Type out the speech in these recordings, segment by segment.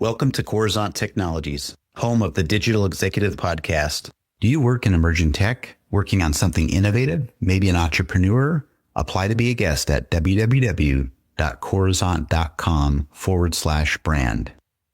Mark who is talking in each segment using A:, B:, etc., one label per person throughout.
A: Welcome to Coruzant Technologies, home of the Digital Executive Podcast. Do you work in emerging tech, working on something innovative, maybe an entrepreneur? Apply to be a guest at www.coruzant.com/brand.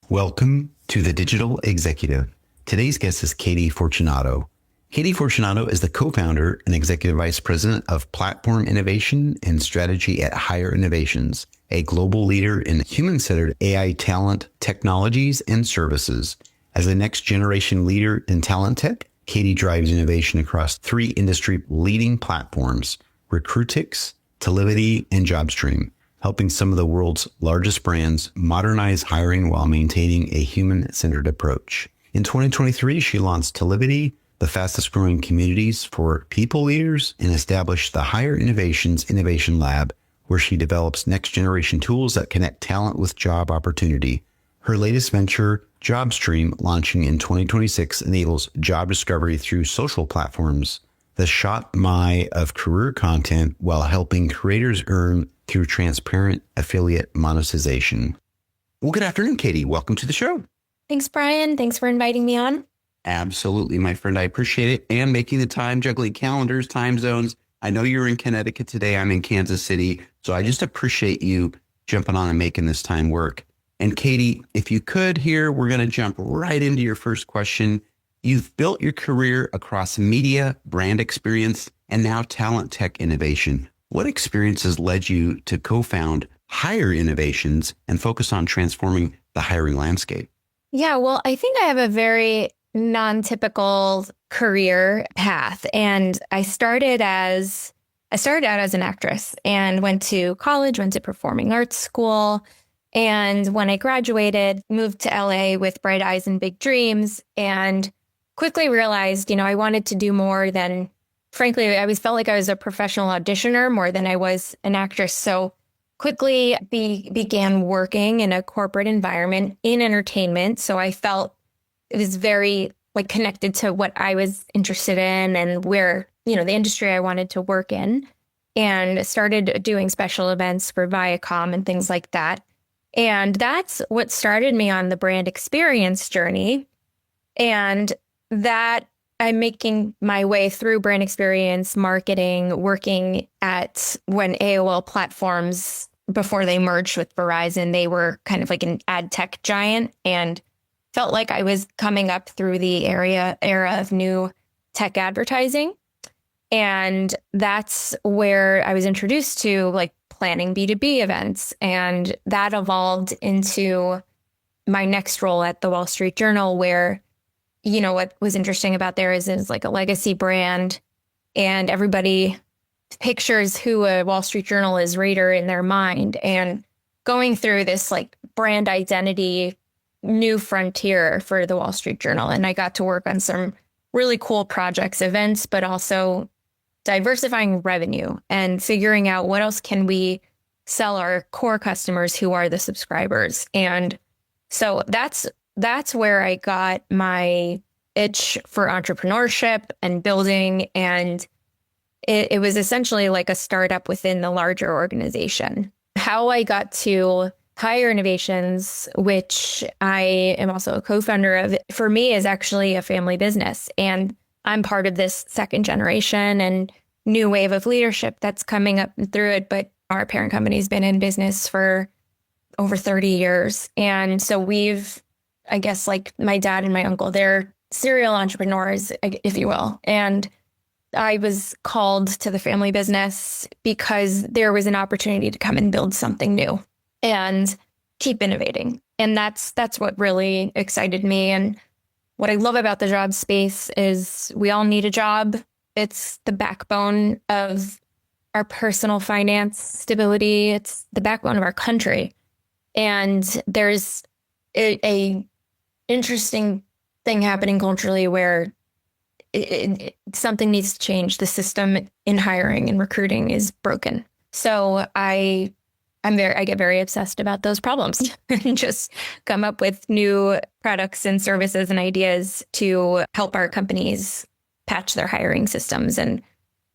A: Welcome to the Digital Executive. Today's guest is Katie Fortunato. Katie Fortunato is the co-founder and executive vice president of platform innovation and strategy at Hire Innovations, a global leader in human-centered AI talent, technologies, and services. As a next-generation leader in talent tech, Katie drives innovation across three industry-leading platforms, Recruitics, Talivity, and Jobstream, helping some of the world's largest brands modernize hiring while maintaining a human-centered approach. In 2023, she launched Talivity, the fastest-growing communities for people leaders, and established the Hire Innovations Innovation Lab, where she develops next-generation tools that connect talent with job opportunity. Her latest venture, Jobstream, launching in 2026, enables job discovery through social platforms, the shot my of career content, while helping creators earn through transparent affiliate monetization. Well, good afternoon, Katie. Welcome to the show.
B: Thanks, Brian. Thanks for inviting me on.
A: Absolutely, my friend. I appreciate it. And making the time, juggling calendars, time zones. I know you're in Connecticut today. I'm in Kansas City. So I just appreciate you jumping on and making this time work. And Katie, if you could here, we're going to jump right into your first question. You've built your career across media, brand experience, and now talent tech innovation. What experiences led you to co-found Hire Innovations and focus on transforming the hiring landscape?
B: Yeah, well, I think I have a very non-typical career path. And I started out as an actress and went to college, went to performing arts school. And when I graduated, moved to LA with bright eyes and big dreams, and quickly realized, I wanted to do more than, frankly, I felt like I was a professional auditioner more than I was an actress. So quickly began working in a corporate environment in entertainment. So I felt it was very connected to what I was interested in and where, the industry I wanted to work in, and started doing special events for Viacom and things like that. And that's what started me on the brand experience journey. And that I'm making my way through brand experience marketing, working at when AOL platforms, before they merged with Verizon, they were kind of like an ad tech giant, and felt like I was coming up through the era of new tech advertising. And that's where I was introduced to planning B2B events. And that evolved into my next role at the Wall Street Journal, where, what was interesting about there is it's like a legacy brand, and everybody pictures who a Wall Street Journal is reader in their mind, and going through this brand identity new frontier for the Wall Street Journal. And I got to work on some really cool projects, events, but also diversifying revenue and figuring out what else can we sell our core customers who are the subscribers. And so that's where I got my itch for entrepreneurship and building. And it was essentially like a startup within the larger organization. How I got to Hire Innovations, which I am also a co-founder of, for me is actually a family business. And I'm part of this second generation and new wave of leadership that's coming up through it. But our parent company has been in business for over 30 years. And so we've, I guess, my dad and my uncle, they're serial entrepreneurs, if you will. And I was called to the family business because there was an opportunity to come and build something new and keep innovating. And that's what really excited me. And what I love about the job space is we all need a job. It's the backbone of our personal finance stability. It's the backbone of our country. And there's a interesting thing happening culturally where something needs to change. The system in hiring and recruiting is broken. So I get very obsessed about those problems and just come up with new products and services and ideas to help our companies patch their hiring systems and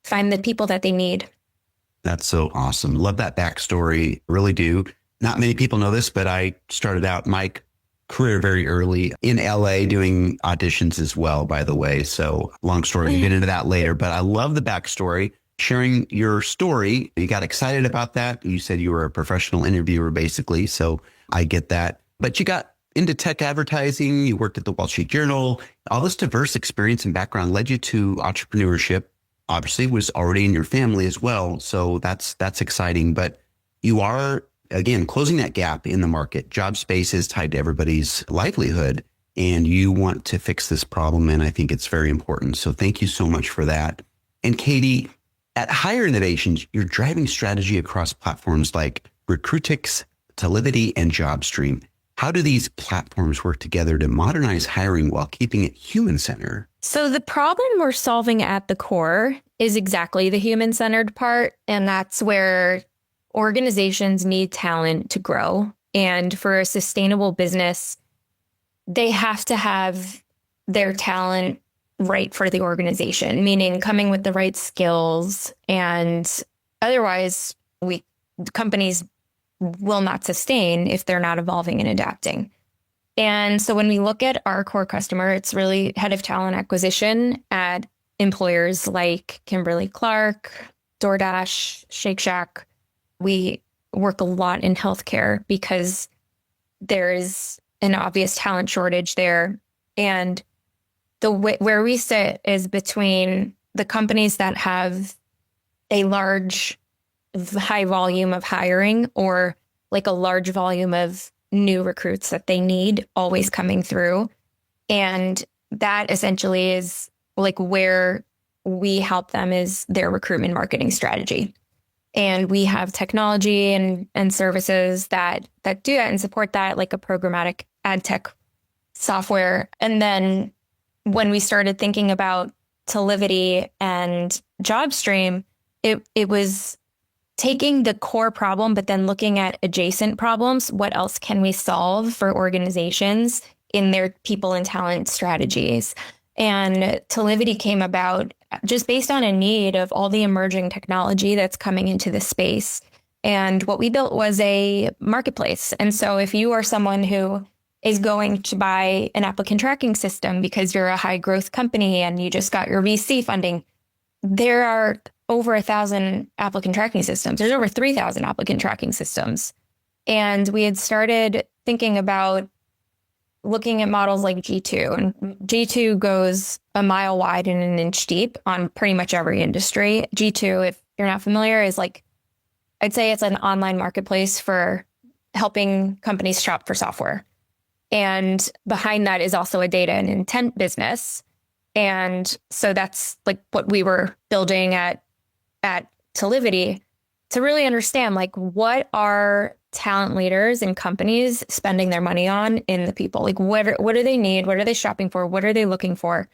B: find the people that they need.
A: That's so awesome. Love that backstory. Really do. Not many people know this, but I started out, Mike, career very early in LA doing auditions as well, by the way. So long story, we'll get into that later, but I love the backstory. Sharing your story, you got excited about that. You said you were a professional interviewer, basically. So I get that. But you got into tech advertising. You worked at the Wall Street Journal. All this diverse experience and background led you to entrepreneurship. Obviously, was already in your family as well. So that's exciting. But you are, again, closing that gap in the market. Job space is tied to everybody's livelihood, and you want to fix this problem. And I think it's very important. So thank you so much for that. And Katie, at Higher Innovations, you're driving strategy across platforms like Recruitics, Talivity, and Jobstream. How do these platforms work together to modernize hiring while keeping it human-centered?
B: So the problem we're solving at the core is exactly the human-centered part. And that's where organizations need talent to grow. And for a sustainable business, they have to have their talent right for the organization, meaning coming with the right skills. And otherwise, companies will not sustain if they're not evolving and adapting. And so when we look at our core customer, it's really head of talent acquisition at employers like Kimberly-Clark, DoorDash, Shake Shack. We work a lot in healthcare because there is an obvious talent shortage there. And where we sit is between the companies that have a large, high volume of hiring or like a large volume of new recruits that they need always coming through. And that essentially is like where we help them is their recruitment marketing strategy. And we have technology and services that do that and support that, like a programmatic ad tech software. And then when we started thinking about Talivity and Jobstream, it was taking the core problem, but then looking at adjacent problems. What else can we solve for organizations in their people and talent strategies? And Talivity came about just based on a need of all the emerging technology that's coming into the space. And what we built was a marketplace. And so if you are someone who is going to buy an applicant tracking system because you're a high growth company and you just got your VC funding, there are over 1,000 applicant tracking systems. There's over 3,000 applicant tracking systems. And we had started thinking about looking at models like G2. And G2 goes a mile wide and an inch deep on pretty much every industry. G2, if you're not familiar, is like, I'd say it's an online marketplace for helping companies shop for software. And behind that is also a data and intent business. And so that's like what we were building at Talivity to really understand, like, what are talent leaders and companies spending their money on in the people? Like, what do they need? What are they shopping for? What are they looking for?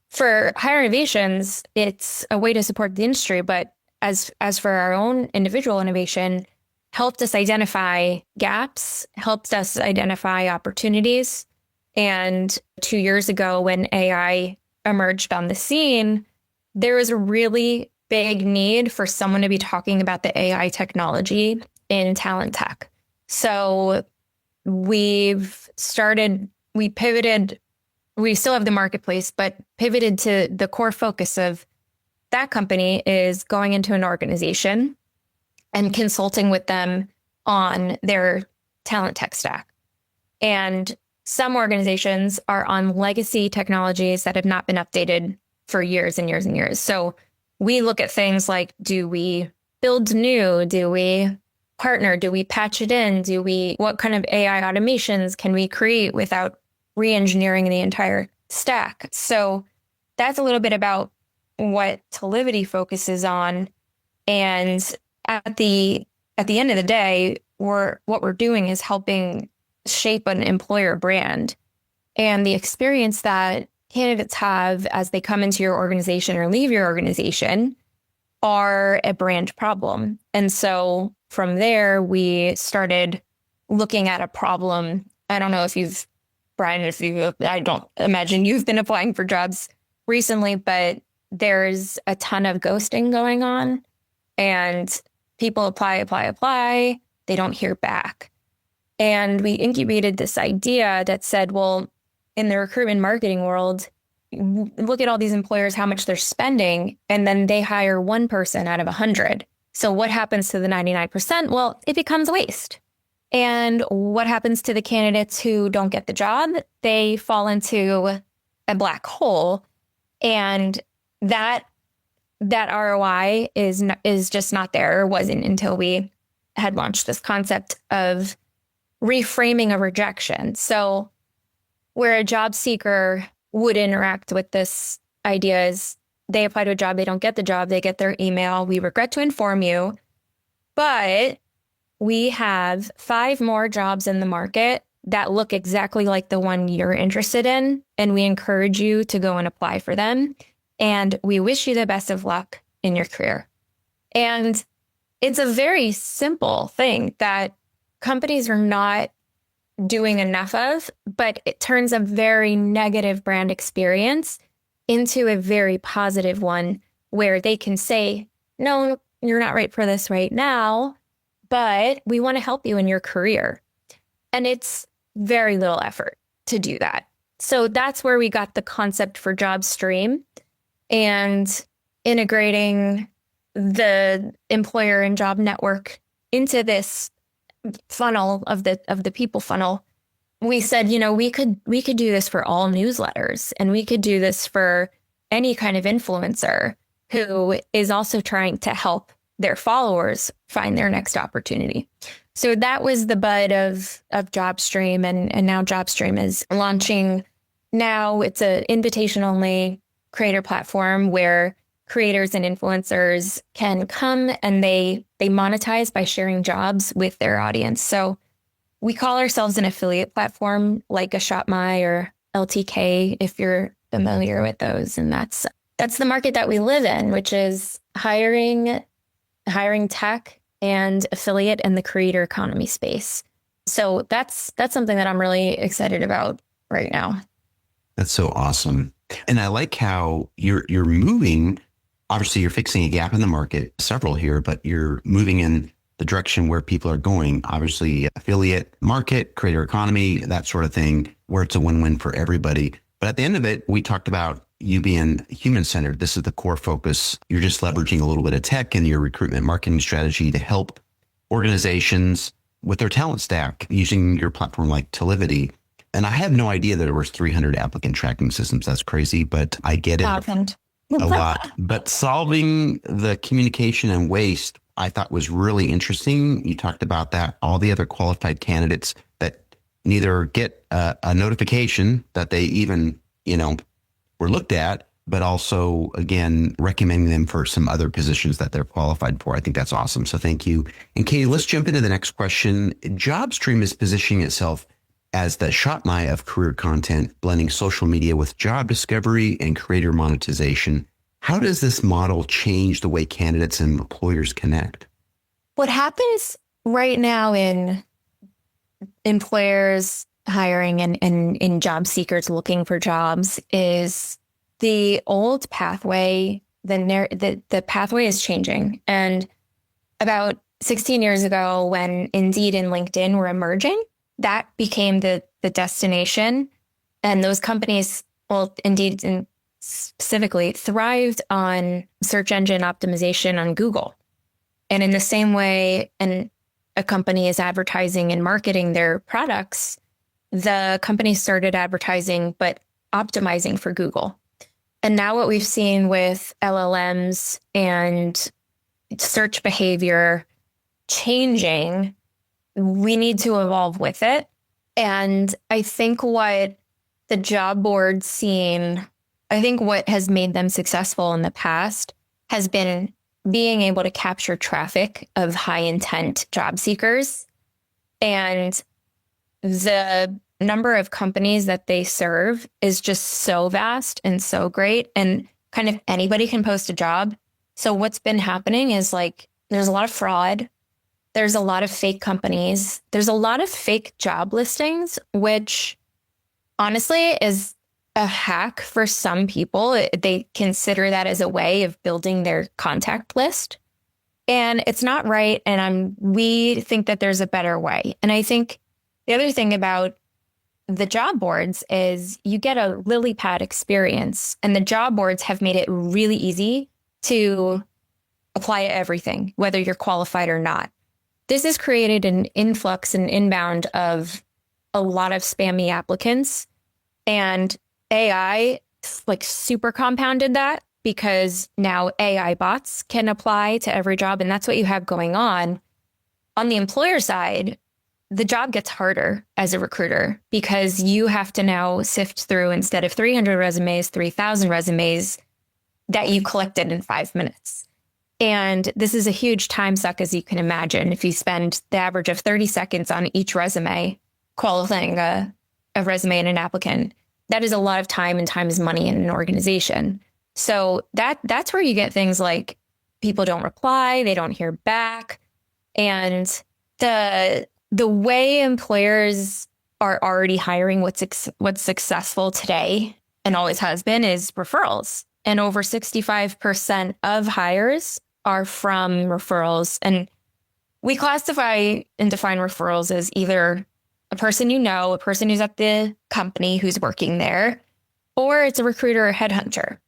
B: For Higher Innovations, it's a way to support the industry. But as for our own individual innovation, helped us identify gaps, helped us identify opportunities. And 2 years ago, when AI emerged on the scene, there was a really big need for someone to be talking about the AI technology in talent tech. So we pivoted, we still have the marketplace, but pivoted to the core focus of that company is going into an organization and consulting with them on their talent tech stack. And some organizations are on legacy technologies that have not been updated for years and years and years. So we look at things like, do we build new? Do we partner? Do we patch it in? What kind of AI automations can we create without re-engineering the entire stack? So that's a little bit about what Talivity focuses on. And at the end of the day, what we're doing is helping shape an employer brand. And the experience that candidates have as they come into your organization or leave your organization are a brand problem. And so from there, we started looking at a problem. I don't know if Brian, I don't imagine you've been applying for jobs recently, but there's a ton of ghosting going on and people apply. They don't hear back. And we incubated this idea that said, well, in the recruitment marketing world, look at all these employers, how much they're spending, and then they hire one person out of 100. So what happens to the 99%? Well, it becomes waste. And what happens to the candidates who don't get the job? They fall into a black hole. And that ROI is just not there, or wasn't until we had launched this concept of reframing a rejection. So where a job seeker would interact with this idea is they apply to a job, they don't get the job, they get their email. We regret to inform you, but we have 5 more jobs in the market that look exactly like the one you're interested in, and we encourage you to go and apply for them. And we wish you the best of luck in your career. And it's a very simple thing that companies are not doing enough of, but it turns a very negative brand experience into a very positive one where they can say, no, you're not right for this right now, but we want to help you in your career. And it's very little effort to do that. So that's where we got the concept for Jobstream and integrating the employer and job network into this funnel of the people funnel. We said, we could do this for all newsletters, and we could do this for any kind of influencer who is also trying to help their followers find their next opportunity. So that was the bud of Jobstream, and now Jobstream is launching. Now it's an invitation only creator platform where creators and influencers can come and they monetize by sharing jobs with their audience. So we call ourselves an affiliate platform like a ShopMy or LTK, if you're familiar with those. And that's the market that we live in, which is hiring tech and affiliate in the creator economy space. So that's something that I'm really excited about right now.
A: That's so awesome. And I like how you're moving. Obviously, you're fixing a gap in the market, several here, but you're moving in the direction where people are going. Obviously, affiliate market, creator economy, that sort of thing, where it's a win-win for everybody. But at the end of it, we talked about you being human-centered. This is the core focus. You're just leveraging a little bit of tech in your recruitment marketing strategy to help organizations with their talent stack using your platform like Talivity. And I have no idea that there was 300 applicant tracking systems. That's crazy, but I get it. A lot. But solving the communication and waste, I thought was really interesting. You talked about that. All the other qualified candidates that neither get a notification that they even, were looked at, but also, again, recommending them for some other positions that they're qualified for. I think that's awesome. So thank you. And Katie, let's jump into the next question. Jobstream is positioning itself as the ShopMy of career content, blending social media with job discovery and creator monetization. How does this model change the way candidates and employers connect?
B: What happens right now in employers hiring and in job seekers looking for jobs is the old pathway, the pathway is changing. And about 16 years ago, when Indeed and LinkedIn were emerging, that became the destination. And those companies, well, Indeed and specifically, thrived on search engine optimization on Google. And in the same way, a company is advertising and marketing their products, the company started advertising, but optimizing for Google. And now what we've seen with LLMs and search behavior changing, we need to evolve with it. And I think what the job board scene, I think what has made them successful in the past has been being able to capture traffic of high intent job seekers. And the number of companies that they serve is just so vast and so great. And kind of anybody can post a job. So what's been happening is there's a lot of fraud. There's a lot of fake companies. There's a lot of fake job listings, which honestly is a hack for some people. They consider that as a way of building their contact list. And it's not right. And we think that there's a better way. And I think The other thing about the job boards is you get a lily pad experience, and the job boards have made it really easy to apply to everything, whether you're qualified or not. This has created an influx and inbound of a lot of spammy applicants, and AI like super compounded that because now AI bots can apply to every job, and that's what you have going on. On the employer side, the job gets harder as a recruiter because you have to now sift through, instead of 300 resumes, 3,000 resumes that you collected in 5 minutes. And this is a huge time suck, as you can imagine. If you spend the average of 30 seconds on each resume qualifying a resume and an applicant, that is a lot of time, and time is money in an organization. So that's where you get things like people don't reply, they don't hear back. And the way employers are already hiring, what's successful today and always has been, is referrals. And over 65% of hires are from referrals. And we classify and define referrals as either a person you know, a person who's at the company who's working there, or it's a recruiter or headhunter.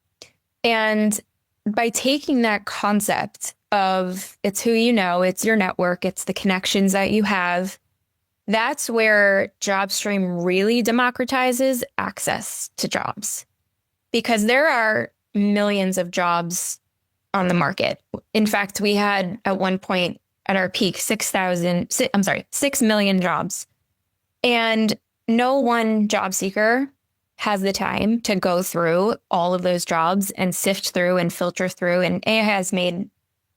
B: And by taking that concept of it's who you know, it's your network, it's the connections that you have, that's where Jobstream really democratizes access to jobs. Because there are millions of jobs on the market. In fact, we had at one point at our peak 6 million jobs. And no one job seeker has the time to go through all of those jobs and sift through and filter through. And AI has made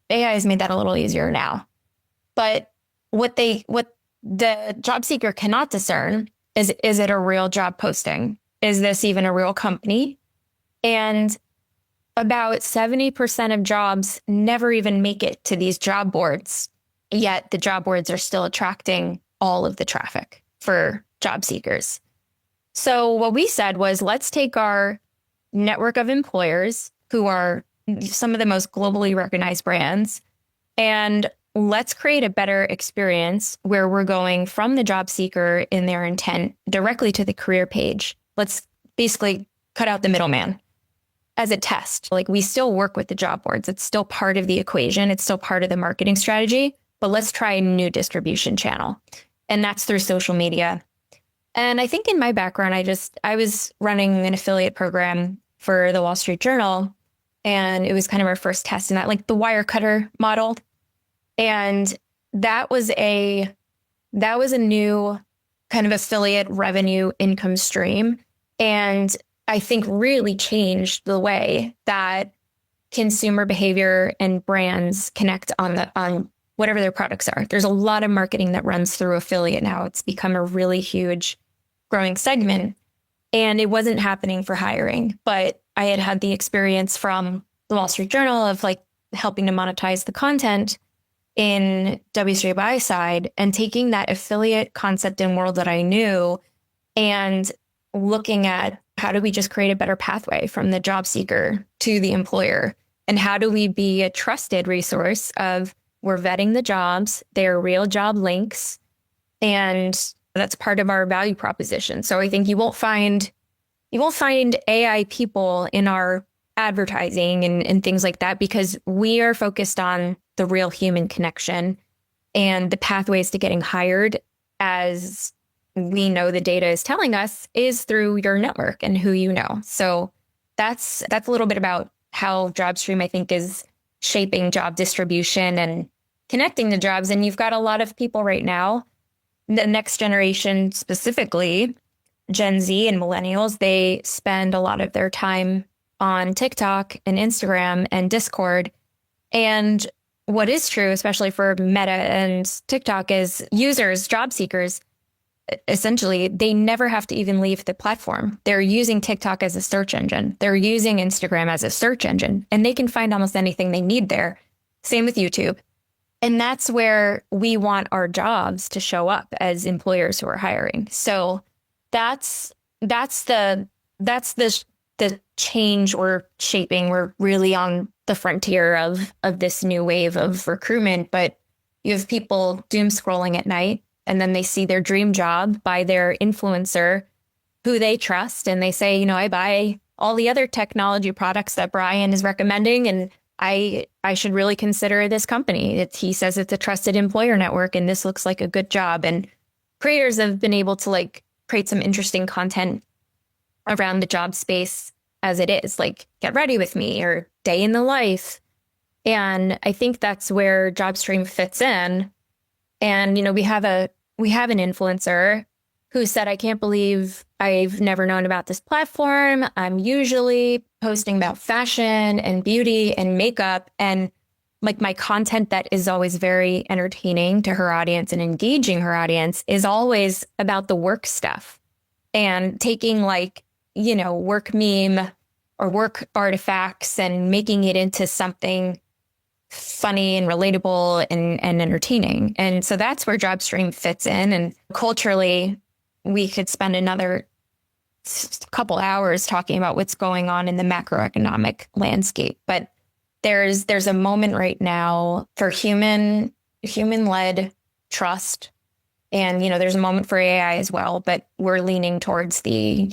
B: that a little easier now. But what the job seeker cannot discern is it a real job posting? Is this even a real company? And about 70% of jobs never even make it to these job boards, yet the job boards are still attracting all of the traffic for job seekers. So what we said was, let's take our network of employers who are some of the most globally recognized brands, and let's create a better experience where we're going from the job seeker in their intent directly to the career page. Let's basically cut out the middleman as a test. Like, we still work with the job boards. It's still part of the equation. It's still part of the marketing strategy, but let's try a new distribution channel. And that's through social media. And I think in my background, I was running an affiliate program for the Wall Street Journal, and it was kind of our first test in that, like the wire cutter model. And that was a new kind of affiliate revenue income stream. And I think really changed the way that consumer behavior and brands connect on whatever their products are. There's a lot of marketing that runs through affiliate now. It's become a really huge growing segment, and it wasn't happening for hiring. But I had the experience from the Wall Street Journal of like helping to monetize the content in W3 buy side, and taking that affiliate concept and world that I knew and looking at how do we just create a better pathway from the job seeker to the employer, and how do we be a trusted resource of we're vetting the jobs, they're real job links, and that's part of our value proposition. So I think you won't find AI people in our advertising and things like that, because we are focused on the real human connection and the pathways to getting hired, as we know the data is telling us, is through your network and who you know. So that's a little bit about how Jobstream, I think, is shaping job distribution and connecting the jobs. And you've got a lot of people right now, the next generation specifically, Gen Z and millennials, they spend a lot of their time on TikTok and Instagram and Discord. And what is true, especially for Meta and TikTok, is users, job seekers, essentially, they never have to even leave the platform. They're using TikTok as a search engine. They're using Instagram as a search engine, and they can find almost anything they need there. Same with YouTube. And that's where we want our jobs to show up as employers who are hiring. So that's the change we're shaping. We're really on the frontier of this new wave of recruitment, but you have people doom scrolling at night and then they see their dream job by their influencer who they trust. And they say, I buy all the other technology products that Brian is recommending, and I should really consider this company. He says it's a trusted employer network, and this looks like a good job. And creators have been able to create some interesting content around the job space as it is, like Get Ready With Me or Day in the Life. And I think that's where Jobstream fits in. And, we have an influencer who said, I can't believe I've never known about this platform. I'm usually posting about fashion and beauty and makeup, and my content that is always very entertaining to her audience and engaging her audience is always about the work stuff, and taking work meme or work artifacts and making it into something funny and relatable and entertaining. And so that's where Jobstream fits in. And culturally, we could spend another couple hours talking about what's going on in the macroeconomic landscape. But there's a moment right now for human-led trust. And, there's a moment for AI as well, but we're leaning towards the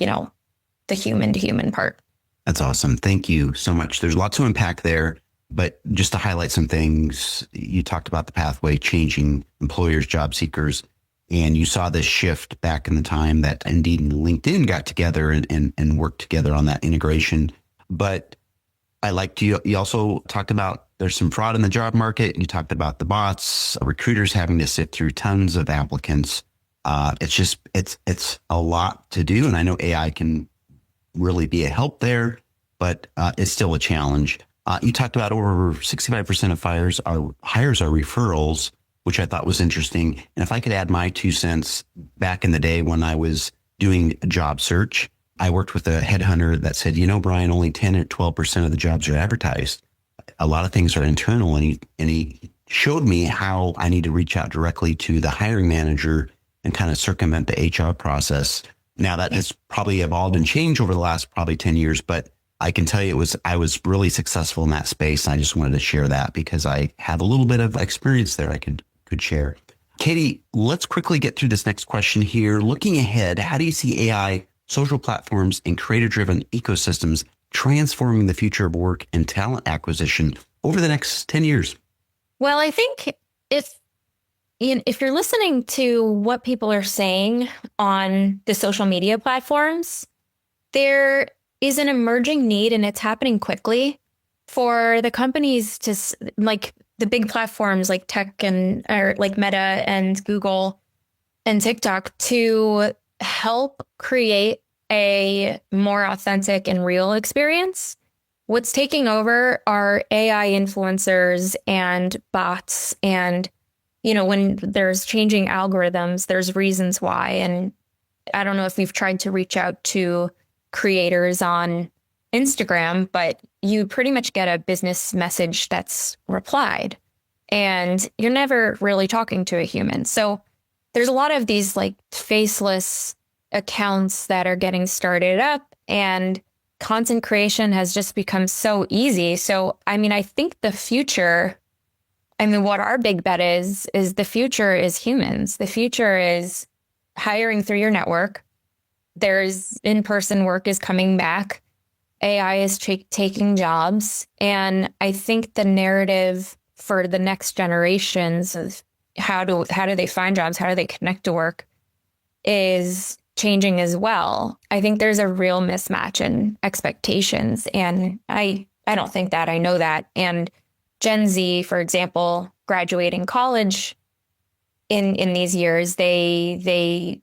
B: human-to-human part.
A: That's awesome. Thank you so much. There's lots to unpack there, but just to highlight some things, you talked about the pathway changing employers, job seekers, and you saw this shift back in the time that Indeed and LinkedIn got together and worked together on that integration. But I liked you also talked about there's some fraud in the job market, and you talked about the bots, recruiters having to sift through tons of applicants. It's a lot to do. And I know AI can really be a help there, but it's still a challenge. You talked about over 65% of hires are referrals, which I thought was interesting. And if I could add my 2 cents, back in the day when I was doing a job search, I worked with a headhunter that said, Brian, only 10 or 12% of the jobs are advertised. A lot of things are internal. And he showed me how I need to reach out directly to the hiring manager and kind of circumvent the HR process. Now that has probably evolved and changed over the last probably 10 years, but I can tell you I was really successful in that space. I just wanted to share that because I have a little bit of experience there I could share. Katie, let's quickly get through this next question here. Looking ahead, how do you see AI, social platforms, and creator-driven ecosystems transforming the future of work and talent acquisition over the next 10 years?
B: Well, I think if you're listening to what people are saying on the social media platforms, there is an emerging need, and it's happening quickly, for the companies to the big platforms like tech or like Meta and Google and TikTok to help create a more authentic and real experience. What's taking over are AI influencers and bots. And, when there's changing algorithms, there's reasons why. And I don't know if you've tried to reach out to creators on Instagram, but you pretty much get a business message that's replied, and you're never really talking to a human. So there's a lot of these faceless accounts that are getting started up, and content creation has just become so easy. So, I think the future, what our big bet is the future is humans. The future is hiring through your network. There's in-person work is coming back. AI is taking jobs. And I think the narrative for the next generations of how do they find jobs, how do they connect to work, is changing as well. I think there's a real mismatch in expectations. And I don't think that. I know that. And Gen Z, for example, graduating college in these years, they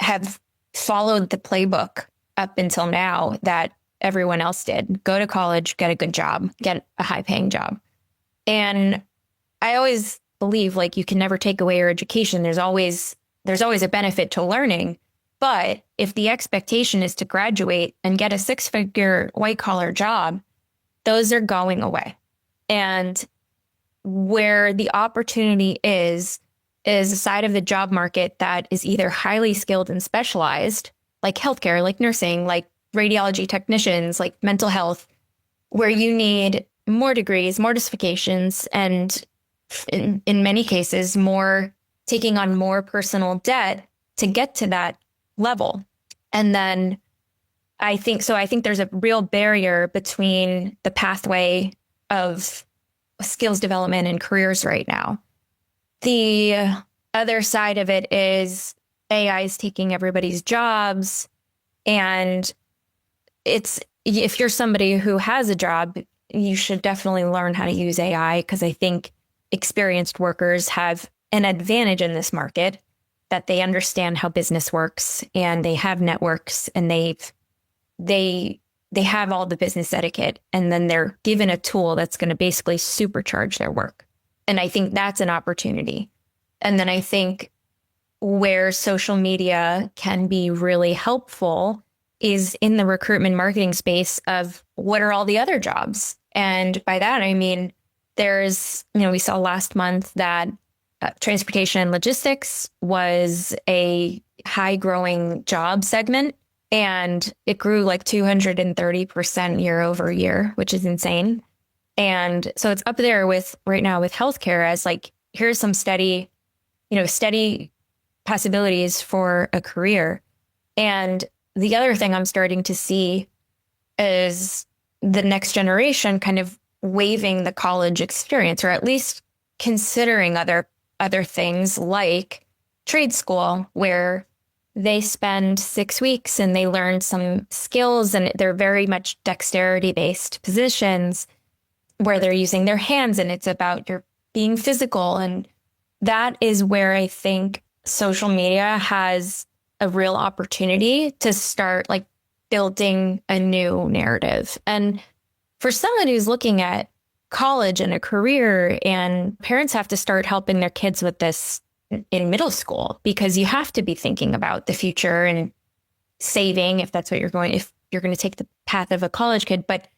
B: have followed the playbook up until now that everyone else did. Go to college, get a good job, get a high-paying job. And I always believe you can never take away your education. There's always a benefit to learning. But if the expectation is to graduate and get a 6-figure white-collar job, those are going away. And where the opportunity is a side of the job market that is either highly skilled and specialized, like healthcare, like nursing, like radiology technicians, like mental health, where you need more degrees, more certifications, and in many cases, more taking on more personal debt to get to that level. And then I think there's a real barrier between the pathway of skills development and careers right now. The other side of it is AI is taking everybody's jobs. And if you're somebody who has a job, you should definitely learn how to use AI, because I think experienced workers have an advantage in this market, that they understand how business works and they have networks and they have all the business etiquette, and then they're given a tool that's going to basically supercharge their work. And I think that's an opportunity. And then I think where social media can be really helpful is in the recruitment marketing space of what are all the other jobs. And by that, I mean, we saw last month that transportation and logistics was a high growing job segment, and it grew like 230% year over year, which is insane. And so it's up there right now with healthcare as like, here's some steady possibilities for a career. And the other thing I'm starting to see is the next generation kind of waiving the college experience, or at least considering other things like trade school, where they spend 6 weeks and they learn some skills, and they're very much dexterity-based positions where they're using their hands, and it's about your being physical. And that is where I think social media has a real opportunity to start like building a new narrative. And for someone who's looking at college and a career, and parents have to start helping their kids with this in middle school, because you have to be thinking about the future and saving if you're going to take the path of a college kid. But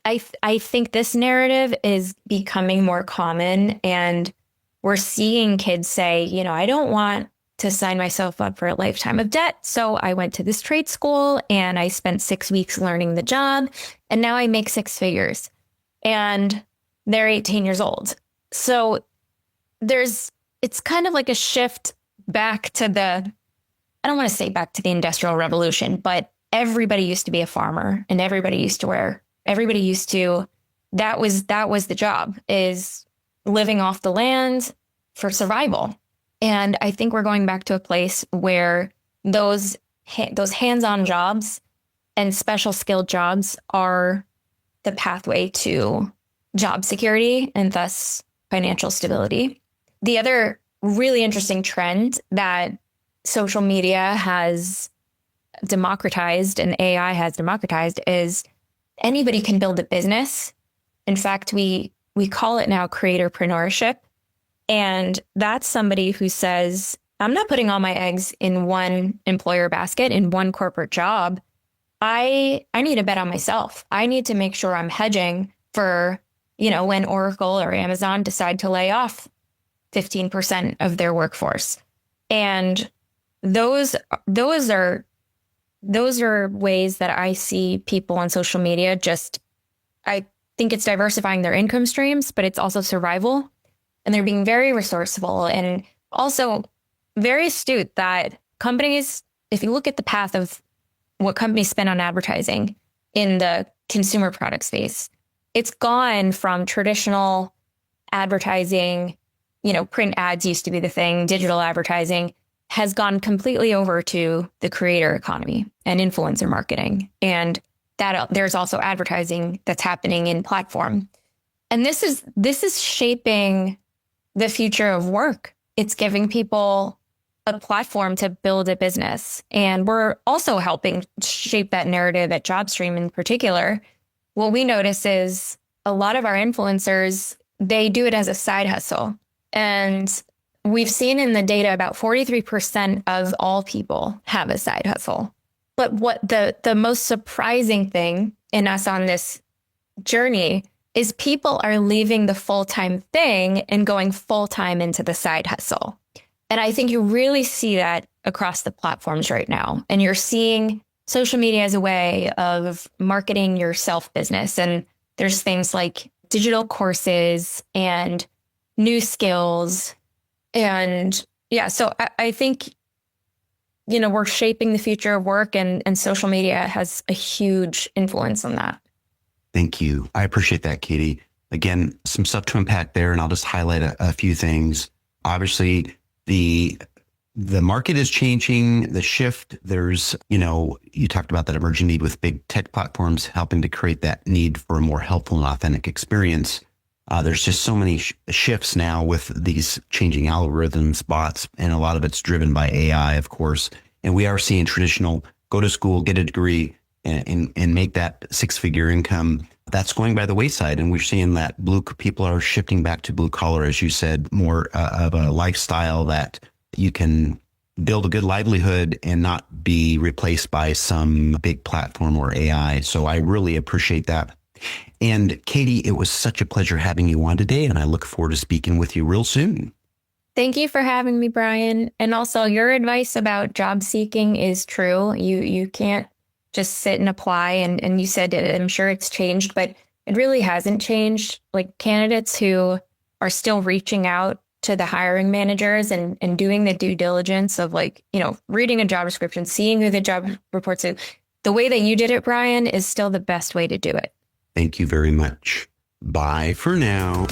B: I think this narrative is becoming more common, and we're seeing kids say, I don't want to sign myself up for a lifetime of debt. So I went to this trade school and I spent 6 weeks learning the job, and now I make 6 figures, and they're 18 years old. So it's kind of like a shift back to I don't want to say back to the Industrial Revolution, but everybody used to be a farmer, and that was the job, is living off the land for survival. And I think we're going back to a place where those hands-on jobs and special skilled jobs are the pathway to job security and thus financial stability. The other really interesting trend that social media has democratized and AI has democratized is anybody can build a business. In fact, we call it now creatorpreneurship. And that's somebody who says, I'm not putting all my eggs in one employer basket, in one corporate job. I need to bet on myself. I need to make sure I'm hedging for, when Oracle or Amazon decide to lay off 15% of their workforce. And those are ways that I see people on social media I think it's diversifying their income streams, but it's also survival. And they're being very resourceful and also very astute that companies, if you look at the path of what companies spend on advertising in the consumer product space, it's gone from traditional advertising, print ads used to be the thing, digital advertising has gone completely over to the creator economy and influencer marketing. And that there's also advertising that's happening in platform. And this is shaping the future of work. It's giving people a platform to build a business. And we're also helping shape that narrative at Jobstream in particular. What we notice is a lot of our influencers, they do it as a side hustle. And we've seen in the data about 43% of all people have a side hustle. But what the most surprising thing in us on this journey is people are leaving the full-time thing and going full-time into the side hustle. And I think you really see that across the platforms right now. And you're seeing social media as a way of marketing your self-business. And there's things like digital courses and new skills and, Yeah. So I think, we're shaping the future of work, and social media has a huge influence on that.
A: Thank you. I appreciate that, Katie. Again, some stuff to unpack there, and I'll just highlight a few things. Obviously, the market is changing, the shift. There's, you talked about that emerging need with big tech platforms helping to create that need for a more helpful and authentic experience. There's just so many shifts now with these changing algorithms, bots, and a lot of it's driven by AI, of course. And we are seeing traditional go to school, get a degree, and make that six-figure income. That's going by the wayside. And we're seeing that people are shifting back to blue collar, as you said, more of a lifestyle that you can build a good livelihood and not be replaced by some big platform or AI. So I really appreciate that. And Katie, it was such a pleasure having you on today, and I look forward to speaking with you real soon.
B: Thank you for having me, Brian. And also, your advice about job seeking is true. You can't just sit and apply. And you said it, I'm sure it's changed, but it really hasn't changed. Like, candidates who are still reaching out to the hiring managers and doing the due diligence of, reading a job description, seeing who the job reports to. The way that you did it, Brian, is still the best way to do it.
A: Thank you very much. Bye for now.